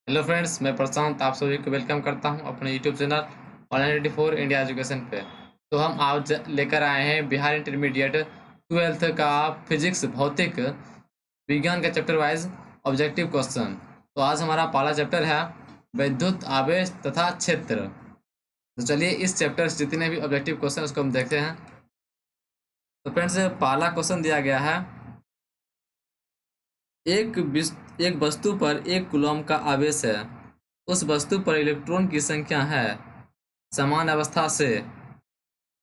Hello friends, मैं प्रशांत आप सभी को वेलकम करता हूं अपने यूट्यूब चैनल 184 इंडिया एजुकेशन पे। तो हम आज लेकर आए हैं बिहार इंटरमीडिएट 12th का फिजिक्स भौतिक विज्ञान का चैप्टर वाइज ऑब्जेक्टिव क्वेश्चन। तो आज हमारा पहला चैप्टर है विद्युत आवेश तथा क्षेत्र। तो चलिए इस चैप्टर से जितने भी ऑब्जेक्टिव क्वेश्चन उसको हम देखते हैं। तो फ्रेंड्स, पहला क्वेश्चन दिया गया है, एक वस्तु पर 1 कूलम का आवेश है। उस वस्तु पर इलेक्ट्रॉन की संख्या है समान अवस्था से।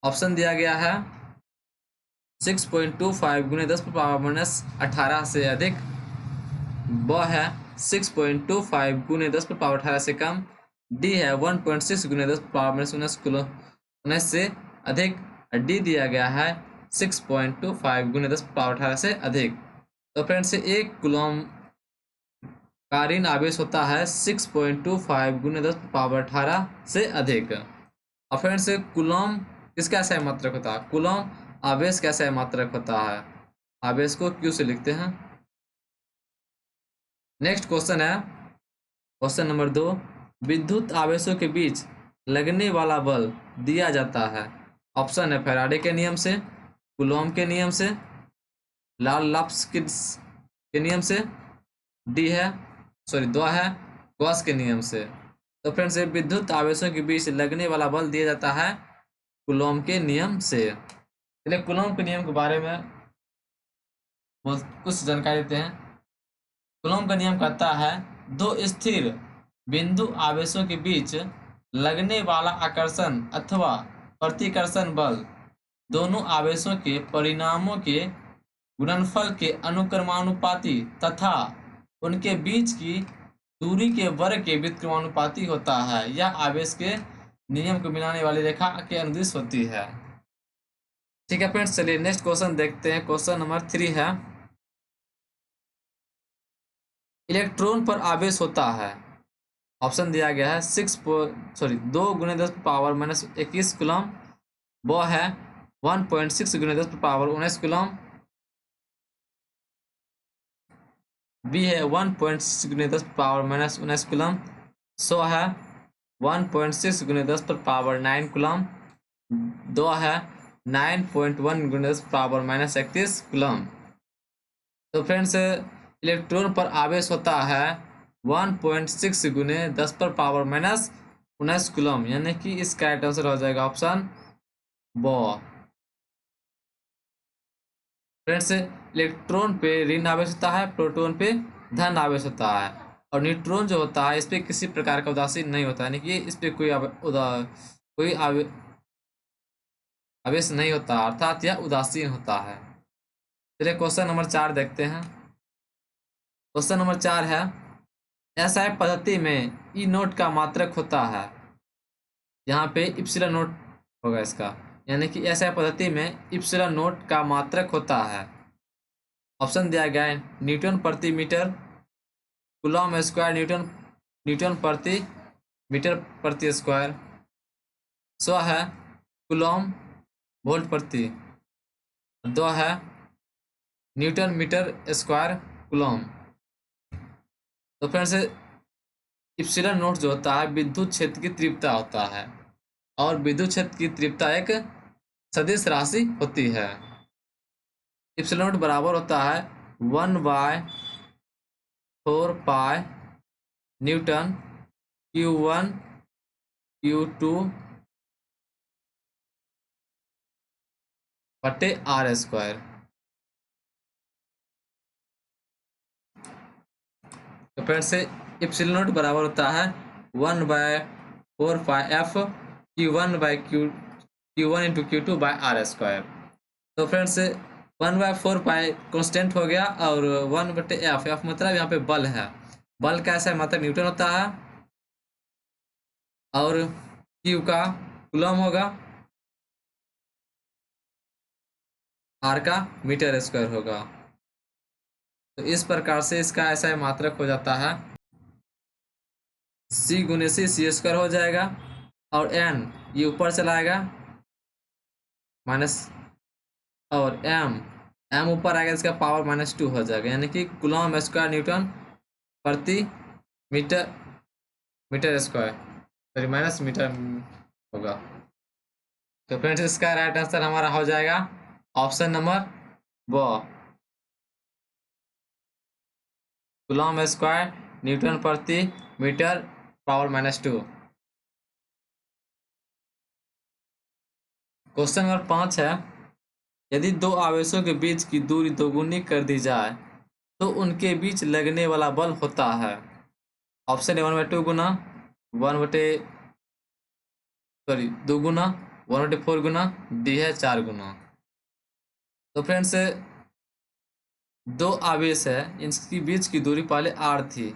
ऑप्शन दिया गया है 6.25 गुने 10⁻⁻18 से अधिक, ब है 6.25 गुने 10⁻18 से कम, डी है 1.6 गुने 10⁻19 किलो से अधिक, डी दिया गया है 6.25 गुने 10⁻18 से अधिक। तो फ्रेंड्स, 1 कूलम का ऋण आवेश होता है 6.25 गुने 10⁻18 से अधिक। और फ्रेंड्स, कूलम किसका सही मात्रक होता है? कूलम आवेश का सही मात्रक होता है। आवेश को क्यू से लिखते हैं। नेक्स्ट क्वेश्चन है क्वेश्चन नंबर 2। विद्युत आवेशों के बीच लगने वाला बल दिया जाता है। ऑप्शन है फैराडे के नियम से, कूलॉम के नियम से, लाप्लास के नियम से, डी है दो है गॉस के नियम से। तो फ्रेंड्स, विद्युत आवेशों के बीच लगने वाला बल दिया जाता है कूलॉम के नियम से। चलिए कूलॉम के नियम के बारे में कुछ जानकारी देते हैं। कूलॉम का नियम कहता है दो स्थिर बिंदु आवेशों के बीच लगने वाला आकर्षण अथवा प्रतिकर्षण बल दोनों आवेशों के परिणामों के गुणनफल के अनुक्रमानुपाती तथा उनके बीच की दूरी के वर्ग के व्युत्क्रमानुपाती होता है। यह आवेश के नियम को मिलाने वाली रेखा के अनुदिश होती है। ठीक है फ्रेंड्स, चलिए नेक्स्ट क्वेश्चन देखते हैं। क्वेश्चन नंबर 3 है, इलेक्ट्रॉन पर आवेश होता है। ऑप्शन दिया गया है 2 गुने 10⁻⁻21 कूलम, वो है 1.6 गुने 10⁻19 कूलम, बी है 1.6 गुने 10⁻⁻19 कूलम, सो है 1.6 गुने 10⁻9 कूलम, दो है 9.1 गुने 10⁻31 कूलम। तो फ्रेंड्स, इलेक्ट्रॉन पर आवेश होता है 1.6 गुने 10⁻⁻19 कूलम, यानी कि इसका राइट आंसर हो जाएगा ऑप्शन ब। फ्रेंड्स, इलेक्ट्रॉन पे ऋण आवेश होता है, प्रोटॉन पे धन आवेश होता है, और न्यूट्रॉन जो होता है इस पे किसी प्रकार का उदासीन नहीं होता, यानी कि इस पे कोई आवेश नहीं होता, अर्थात यह उदासीन होता है। चलिए क्वेश्चन नंबर 4 देखते हैं। क्वेश्चन नंबर 4 है, एसआई पद्धति में ई नोट का मात्रक होता है। यहाँ पे इप्सिलॉन नोट होगा इसका, यानी कि एसआई पद्धति में इप्सिलॉन नोट का मात्रक होता है। ऑप्शन दिया गया है न्यूटन प्रति मीटर, कूलॉम स्क्वायर न्यूटन प्रति मीटर प्रति स्क्वायर, सौ है कूलॉम वोल्ट प्रति, दो है न्यूटन मीटर स्क्वायर कूलॉम। तो फ्रेंड्स, इप्सिलॉन नोट जो होता है विद्युत क्षेत्र की तीव्रता होता है, और विद्युत क्षेत्र की तीव्रता एक सदिश राशि होती है। इप्सिलॉन नोट बराबर होता है 1/4 न्यूटन Q1 Q2 बटे R स्क्वायर। तो फ्रेंड्स, इप्सिलॉन नोट बराबर होता है 1/4 F Q1 into Q2 by R square. तो फ्रेंड्स, 1/4 पाई कॉन्स्टेंट हो गया, और 1/f, एफ मतलब यहाँ पे बल है। बल कैसा है, मतलब न्यूटन होता है, और Q का कूलम होगा, R का मीटर स्क्वायर होगा। तो इस प्रकार से इसका ऐसा मात्रक हो जाता है C गुने C स्क्वायर हो जाएगा, और N ये ऊपर चलाएगा माइनस, और M ऊपर आएगा, इसका पावर -2 हो जाएगा, यानी कि कूलम स्क्वायर न्यूटन प्रति metre metre square, sorry minus metre होगा। तो फ्रेंड्स इसका राइट आंसर हमारा हो जाएगा ऑप्शन नंबर ब, कूलम स्क्वायर न्यूटन प्रति मीटर पावर -2। क्वेश्चन नंबर 5 है, यदि दो आवेशों के बीच की दूरी दोगुनी कर दी जाए तो उनके बीच लगने वाला बल होता है। Option A 1/2 Guna, 1 sorry 2 Guna, 1/4 Guna, D है 4 गुना। तो फ्रेंड्स दो आवेश है, इनकी बीच की दूरी पहले r थी,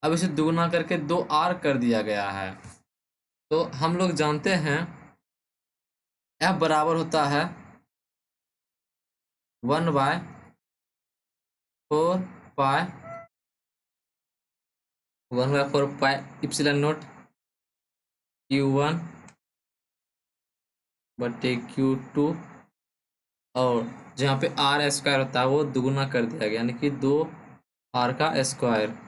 अब इसे दुगुना करके 2r कर दिया गया है। तो हम लोग जानते हैं F बराबर होता है 1/4 पाई इप्सिलॉन नॉट Q1 बटे Q2, और जहाँ पे r स्क्वायर होता है वो दुगुना कर दिया गया, यानी कि 2r का स्क्वायर।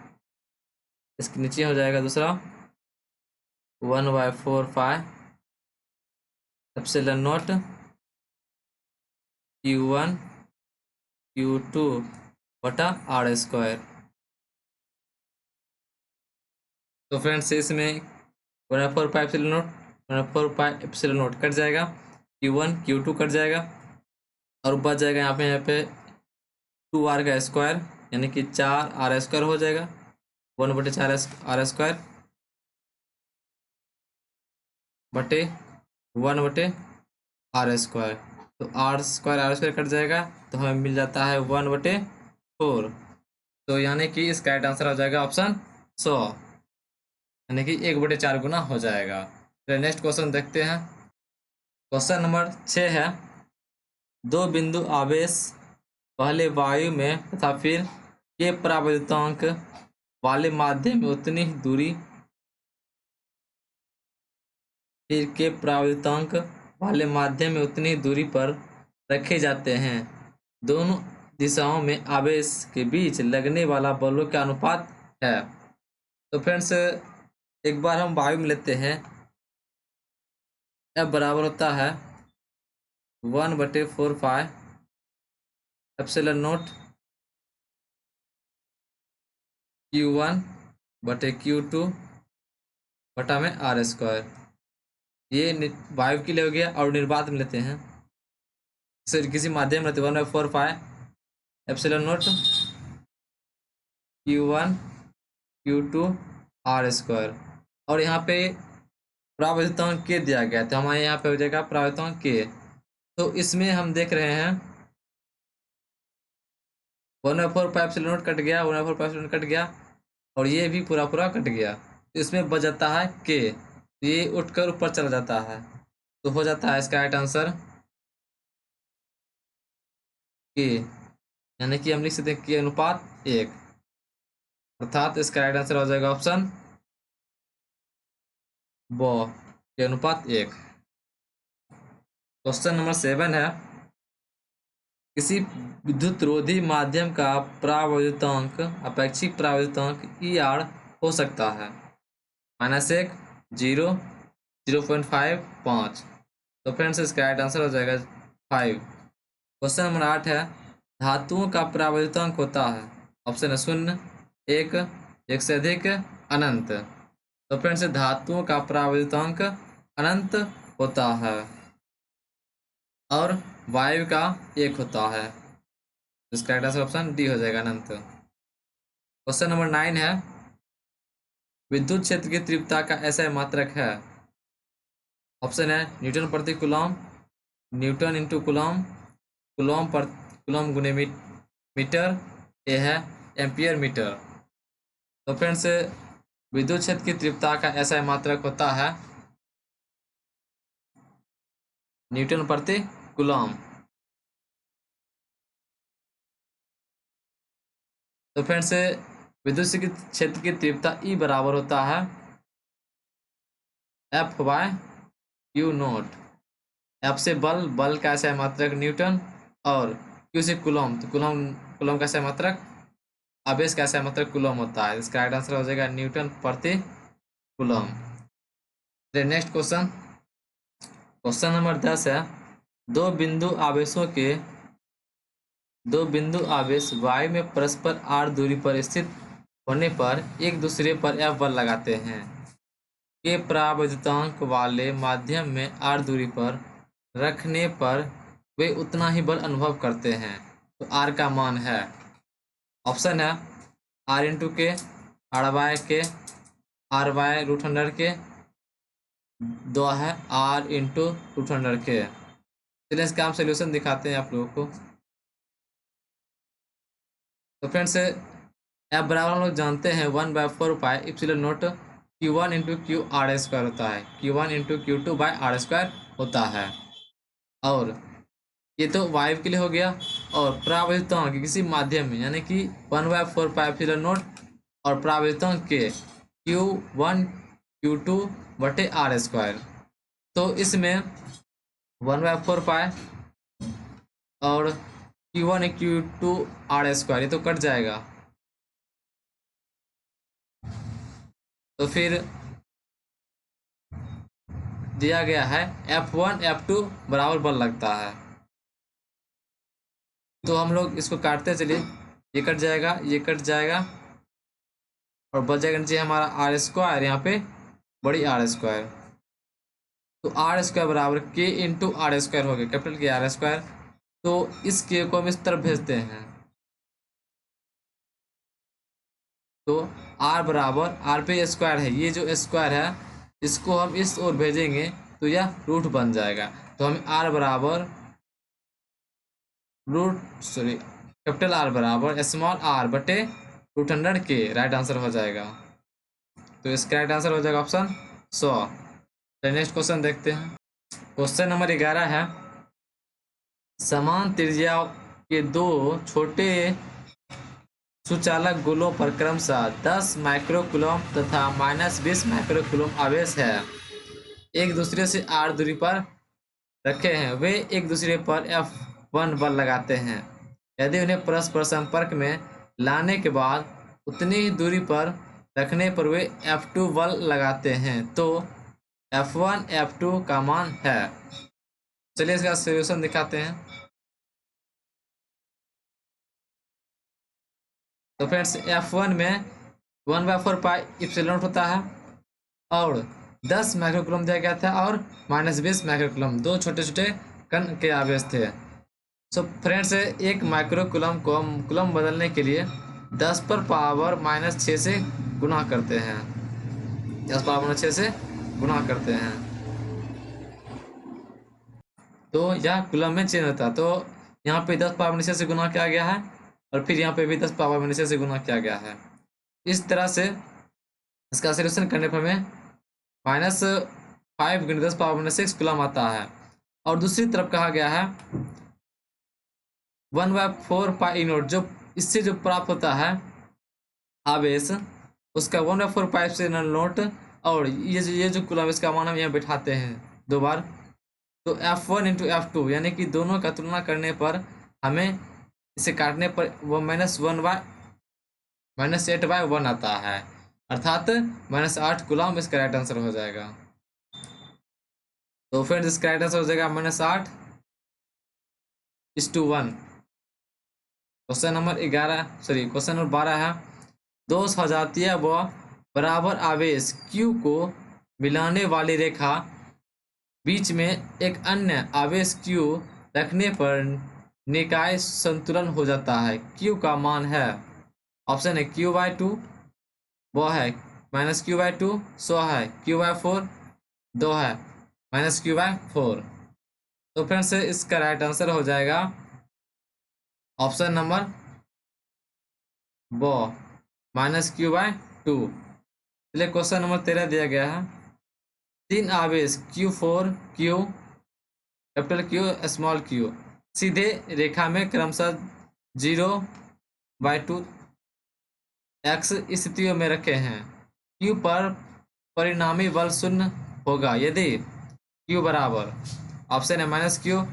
इसके नीचे हो जाएगा दूसरा 1/4 pi epsilon not Q1 Q2 बटा r स्क्वायर। तो फ्रेंड्स इसमें 1/4 pi epsilon not 1/4 pi epsilon not cut जाएगा, Q1 Q2 कट जाएगा, और बच जाएगा यहाँ पे 2r का स्क्वायर, यानी कि 4r स्क्वायर हो जाएगा, 1/4 r स्क्वायर बटे 1/r स्क्वायर। तो r स्क्वायर कट जाएगा, तो हमें मिल जाता है 1/4। तो यानी कि इसका राइट आंसर हो जाएगा ऑप्शन 100, यानी कि 1/4 गुना हो जाएगा। फिर नेक्स्ट क्वेश्चन देखते हैं। क्वेश्चन नंबर 6 है, दो बिंदु आवेश पहले वायु में तथा फिर के परावर्तनांक वाले माध्यम में उतनी ही दूरी, फिर के परावर्तनांक वाले माध्यम में उतनी ही दूरी पर रखे जाते हैं। दोनों दिशाओं में आवेश के बीच लगने वाला बलों का अनुपात है। तो फ्रेंड्स एक बार हम वायु में लेते हैं, F बराबर होता है 1/4 पाई एप्सिलॉन नॉट Q1 बटे Q2 बटा में r स्क्वायर। ये वायु के लिए हो गया। और निर्वात में लेते हैं, सर किसी माध्यम में लेते 1/4 pi epsilon not Q1 Q2 r square, और यहाँ पे परावर्तनांक के दिया गया, तो हमारे यहाँ पे हो जाएगा परावर्तनांक के। तो इसमें हम देख रहे हैं 1/4 पाई एप्सिलॉन नॉट कट गया, 1/4 पाई एप्सिलॉन कट गया, और ये भी पूरा पूरा कट गया। तो इसमें बच जाता है के, ये उठकर ऊपर चला जाता है, तो हो जाता है इसका राइट आंसर के, यानी कि हम लिख सकते हैं के अनुपात 1, अर्थात इसका राइट आंसर हो जाएगा ऑप्शन ब, के अनुपात 1। क्वेश्चन नंबर 7 है, किसी विद्युत रोधी माध्यम का परावर्तनांक अपेक्षित परावर्तनांक ER हो सकता है -1, 0, 0.5, 5। तो फ्रेंड्स इसका राइट आंसर हो जाएगा 5। क्वेश्चन नंबर 8 है, धातुओं का परावर्तनांक होता है, ऑप्शन है 0, 1, 1 से अधिक, अनंत। तो फ्रेंड्स धातुओं का परावर्तनांक अनंत होता है, और वायु का 1 होता है। इसका राइट आंसर ऑप्शन डी हो जाएगा, अनंत। क्वेश्चन नंबर 9 है, विद्युत क्षेत्र की तीव्रता का ऐसा मात्रक है, ऑप्शन है न्यूटन प्रति coulomb, Newton into coulomb, coulomb per coulomb गुने मीटर, ये है एम्पियर मीटर। तो फ्रेंड्स विद्युत क्षेत्र की तीव्रता का ऐसा मात्रक होता है न्यूटन प्रति कूलम। तो फ्रेंड्स विद्युत क्षेत्र की तीव्रता E बराबर होता है F/Q0। F से बल का ऐसा मात्रक न्यूटन, और Q से कूलम, तो कूलम का ऐसा मात्रक, आवेश का ऐसा मात्रक कूलम होता है। इसका राइट आंसर हो जाएगा न्यूटन प्रति coulomb. Next question, question number 10 है, दो बिंदु आवेशों के दो बिंदु आवेश वायु में परस्पर r दूरी पर स्थित होने पर एक दूसरे पर F बल लगाते हैं। के परावैद्युतांक वाले माध्यम में r दूरी पर रखने पर वे उतना ही बल अनुभव करते हैं। तो r का मान है, ऑप्शन है r इंटू के, आर वाई के, आर वाई रूट अंडर के, दो है r इंटू रूट अंडर के। चलिए इसका हम सोल्यूशन दिखाते हैं आप लोगों को। तो फ्रेंड्स एफ बराबर हम लोग जानते हैं 1/4 pi epsilon nought Q1 into Q R square होता है, Q1 into Q2 by are square होता है। और ये तो वायु के लिए हो गया। और परावैद्युतांक किसी माध्यम में यानी कि 1/4 पाई इप्सिलॉन नोट और परावैद्युतांक के Q1 Q2 बटे आर स्क्वायर। तो इसमें 1/4 पाई और Q1 Q2 आर स्क्वायर ये तो कट जाएगा। तो फिर दिया गया है F1 F2 बराबर बल लगता है। तो हम लोग इसको काटते चलिए, ये कट जाएगा, ये कट जाएगा और बच जाएगा नीचे हमारा आर स्क्वायर, यहाँ पे बड़ी आर स्क्वायर। तो आर स्क्वायर बराबर के इंटू आर स्क्वायर हो गया, कैपिटल के आर स्क्वायर। तो इस के को हम इस तरफ भेजते हैं। तो आर बराबर, आर पे स्क्वायर है, ये जो स्क्वायर है इसको हम इस ओर भेजेंगे तो यह रूट बन जाएगा। तो हमें आर बराबर कैपिटल आर बराबर स्मॉल आर बटे रूट अंडर के, राइट आंसर हो जाएगा। तो इसका राइट आंसर हो जाएगा ऑप्शन 100। तो नेक्स्ट क्वेश्चन देखते हैं। क्वेश्चन नंबर 11 है, समान त्रिज्या के दो छोटे सुचालक गोलों पर क्रमशः 10 माइक्रोकूलम तथा -20 माइक्रोकूलम आवेश है, एक दूसरे से r दूरी पर रखे हैं। वे एक दूसरे पर F1 बल लगाते हैं। यदि उन्हें परस्पर संपर्क में लाने के बाद उतनी ही दूरी पर रखने पर वे F2 बल लगाते हैं, तो F1 F2 का मान है। चलिए इसका सोल्यूशन दिखाते हैं। तो फ्रेंड्स F1 में 1/4 पाई इप्सिलॉन होता है और 10 माइक्रोकूलम दिया गया था और -20 माइक्रोकूलम, दो छोटे छोटे कण के आवेश थे। सो फ्रेंड्स एक माइक्रोकूलम को हम कूलम बदलने के लिए 10 पर पावर -6 से गुणा करते हैं, 10 पावर -6 से गुणा करते हैं। तो यह कूलम में चेंज होता है। तो यहाँ पे 10 पावर -6 से गुणा किया गया है और फिर यहाँ पे भी 10 पावर -6 से गुणा किया गया है। इस तरह से इसका सोल्यूशन करने पर हमें -5 × 10 पावर -6 कूलम आता है। और दूसरी तरफ कहा गया है 1/4 पाई नोट, जो इससे जो प्राप्त होता है आवेश उसका 1/4 पाई से नोट, और ये जो कूलम इसका मान हम यहाँ बैठाते हैं दो बार। तो F1 × F2 यानी कि दोनों का तुलना करने पर हमें इसे काटने पर वो -8/1 आता है, अर्थात -8 कूलम इसका राइट आंसर हो जाएगा। तो फ्रेंड्स इसका राइट आंसर हो जाएगा -8/1। क्वेश्चन नंबर 12 है, दो सजातीय व बराबर आवेश Q को मिलाने वाली रेखा बीच में एक अन्य आवेश Q रखने पर निकाय संतुलन हो जाता है। Q का मान है, ऑप्शन है Q/2, वो है -Q/2, 100 है Q/4, 2 है -Q/4। तो फ्रेंड्स इसका राइट आंसर हो जाएगा ऑप्शन नंबर वो -Q/2। चलिए क्वेश्चन नंबर 13 दिया गया है, तीन आवेश Q4 Q capital Q small q सीधे रेखा में क्रमशः 0/2 x स्थितियों में रखे हैं। Q पर परिणामी बल शून्य होगा यदि Q बराबर, ऑप्शन है -Q,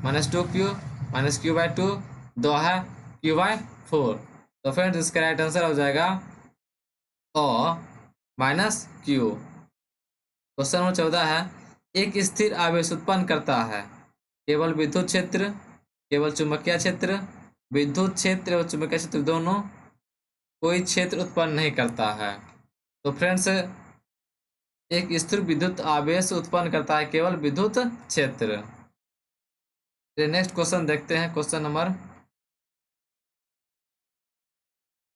-2Q, -Q/2, 2 है Q/4। तो फ्रेंड्स इसका राइट आंसर हो जाएगा माइनस क्यू। क्वेश्चन नंबर 14 है, एक स्थिर आवेश उत्पन्न करता है केवल विद्युत क्षेत्र, केवल चुंबकीय क्षेत्र, विद्युत क्षेत्र और चुंबकीय क्षेत्र दोनों, कोई क्षेत्र उत्पन्न नहीं करता है। तो फ्रेंड्स, एक स्थिर विद्युत आवेश उत्पन्न करता है केवल विद्युत क्षेत्र। नेक्स्ट क्वेश्चन देखते हैं। क्वेश्चन नंबर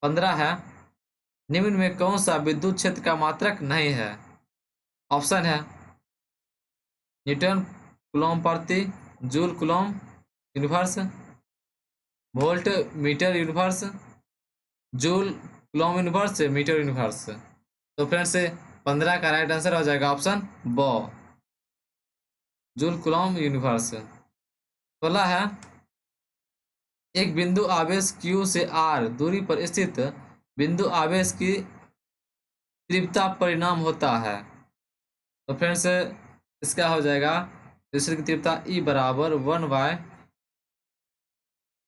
15 है, निम्न में कौन सा विद्युत क्षेत्र का मात्रक नहीं है? ऑप्शन है न्यूटन कूलॉम प्रति joule coulomb inverse, volt metre inverse, joule coulomb inverse, metre inverse. तो फ्रेंड्स, 15 का राइट आंसर हो जाएगा ऑप्शन ब, जूल कूलॉम यूनिवर्स। 16 है, एक बिंदु आवेश Q से R दूरी पर स्थित बिंदु आवेश की तीव्रता परिणाम होता है। तो फ्रेंड्स, इसका हो जाएगा क्रिस्टल की तीव्रता E बराबर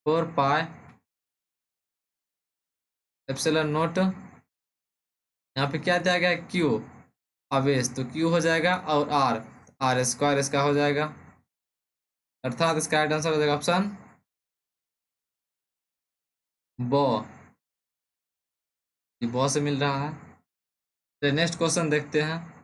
1/4 एप्सिलॉन नोट। यहाँ पे क्या दिया गया है? Q आवेश, तो Q हो जाएगा, और R स्क्वायर इसका हो जाएगा, अर्थात इसका राइट आंसर हो जाएगा ऑप्शन ब, ये ब से मिल रहा है। तो नेक्स्ट क्वेश्चन देखते हैं।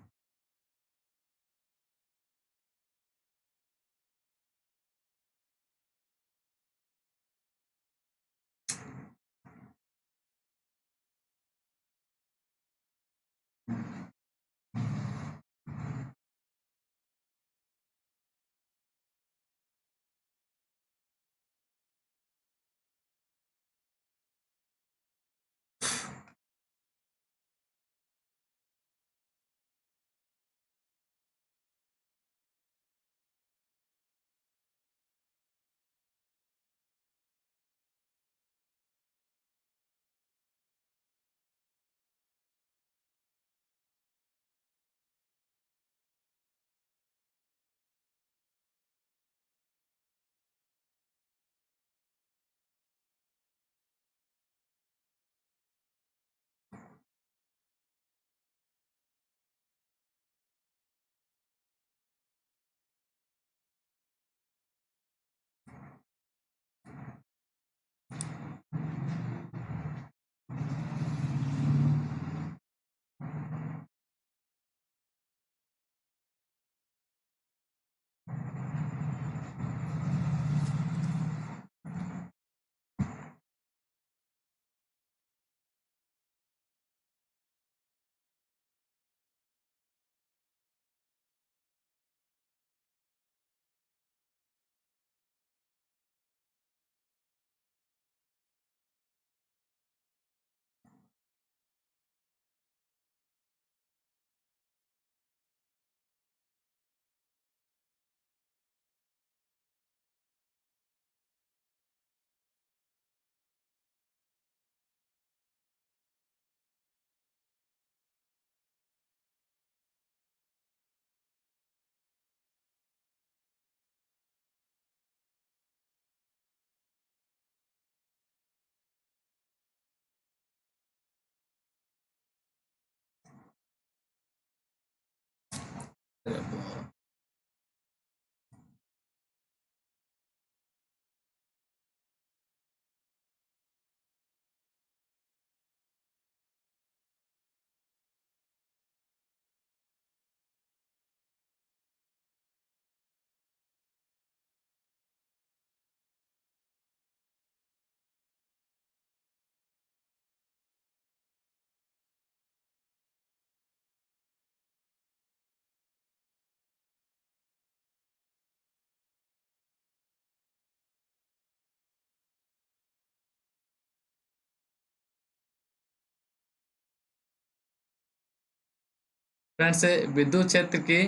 फ्रेंड्स, विद्युत क्षेत्र की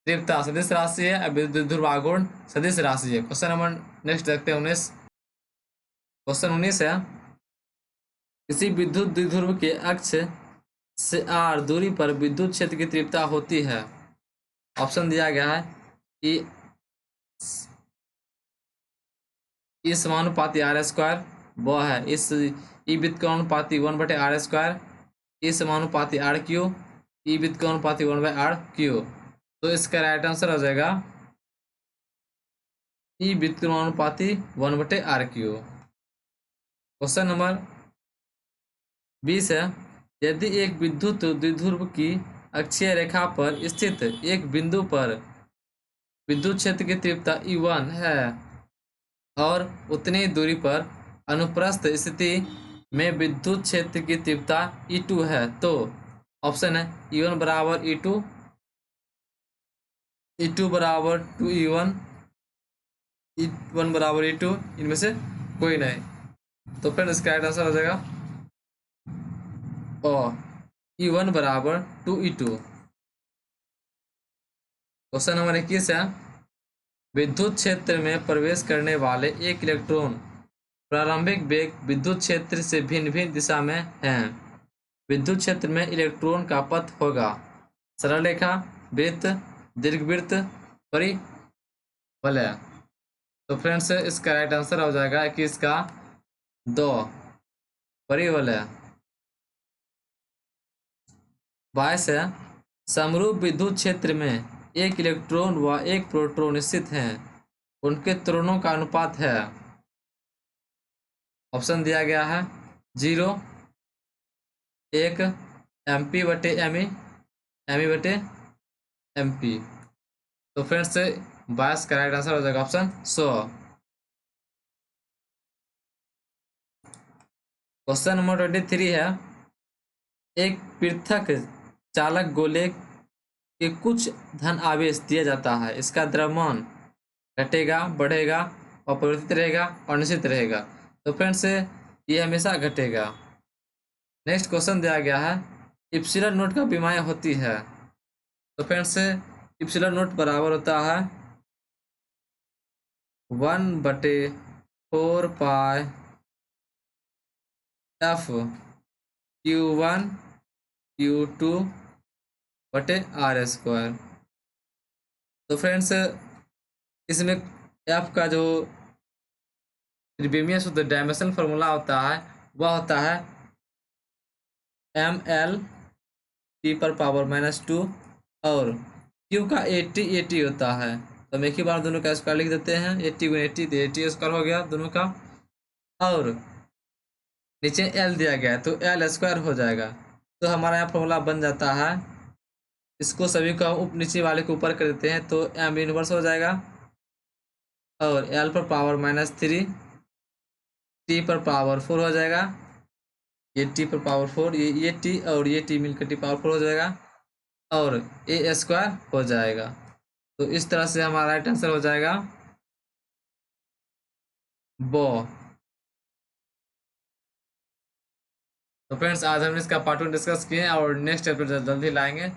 तीव्रता सदिश राशि है, और विद्युत ध्रुवागुण सदिश राशि है। क्वेश्चन नंबर नेक्स्ट देखते हैं 19। क्वेश्चन 19 है, किसी विद्युत द्विध्रुव के अक्ष से R दूरी पर विद्युत क्षेत्र की तीव्रता होती है। ऑप्शन दिया गया है कि E समानुपाती R स्क्वायर, वो है इस E व्युत्क्रमानुपाती 1/R स्क्वायर, ई समानुपाती आर क्यू, ई व्युत्क्रमानुपाती 1/r क्यू। तो इसका राइट आंसर हो जाएगा ई व्युत्क्रमानुपाती 1/r क्यू। क्वेश्चन नंबर 20 है, यदि एक विद्युत द्विध्रुव की अक्षीय रेखा पर स्थित एक बिंदु पर विद्युत क्षेत्र की तीव्रता E1 है और उतनी दूरी पर अनुप्रस्थ स्थिति में विद्युत क्षेत्र की तीव्रता E2 है, तो ऑप्शन है E1 बराबर E2, E2 बराबर 2E1, E1 बराबर E2, इनमें से कोई नहीं। तो फिर इसका राइट आंसर हो जाएगा और E1 बराबर 2E2। क्वेश्चन नंबर 21 है, विद्युत क्षेत्र में प्रवेश करने वाले एक इलेक्ट्रॉन प्रारंभिक वेग विद्युत क्षेत्र से भिन्न भिन्न दिशा में है। विद्युत क्षेत्र में इलेक्ट्रॉन का पथ होगा सरल रेखा, वृत्त, दीर्घवृत्त, परिवलय। तो फ्रेंड्स इसका राइट आंसर हो जाएगा कि इसका 2 परिवलय। 22 है, समरूप विद्युत क्षेत्र में एक इलेक्ट्रॉन व एक प्रोटॉन स्थित हैं, उनके त्वरणों का अनुपात है। ऑप्शन दिया गया है 0, 1, MP बटे ME, ME बटे MP। तो फ्रेंड्स 22 का राइट आंसर हो जाएगा ऑप्शन 100। क्वेश्चन नंबर 23 है, एक पृथक चालक गोले के कुछ धन आवेश दिया जाता है, इसका द्रव्यमान घटेगा, बढ़ेगा, अपरिवर्तित रहेगा और निश्चित रहेगा। तो फ्रेंड्स ये हमेशा घटेगा। नेक्स्ट क्वेश्चन दिया गया है, इप्सिलॉन नोट का विमाएँ होती है। तो फ्रेंड्स इप्सिलॉन नोट बराबर होता है 1/4 पाई F Q1 Q2 बटे R²। तो फ्रेंड्स इसमें F का जो त्रिविमीय शुद्ध डायमेंशनल फार्मूला होता है वह होता है mL/T⁻⁻2 और Q का 80 होता है। तो हम एक ही बार दोनों का स्क्वायर लिख देते हैं, 80 × 80 तो 80² हो गया दोनों का, और नीचे L दिया गया है तो L² हो जाएगा। तो हमारा यहाँ फॉर्मूला बन जाता है, इसको सभी को हम नीचे वाले को ऊपर कर देते हैं तो M इनवर्स हो जाएगा और L⁻⁻3 T⁻4 हो जाएगा, ये T⁻4, ये T और ये T मिलकर T⁻4 हो जाएगा और A² हो जाएगा। तो इस तरह से हमारा राइट आंसर हो जाएगा बो। तो फ्रेंड्स आज हमने इसका पार्ट 1 डिस्कस किए और नेक्स्ट एपिसोड जल्दी लाएंगे।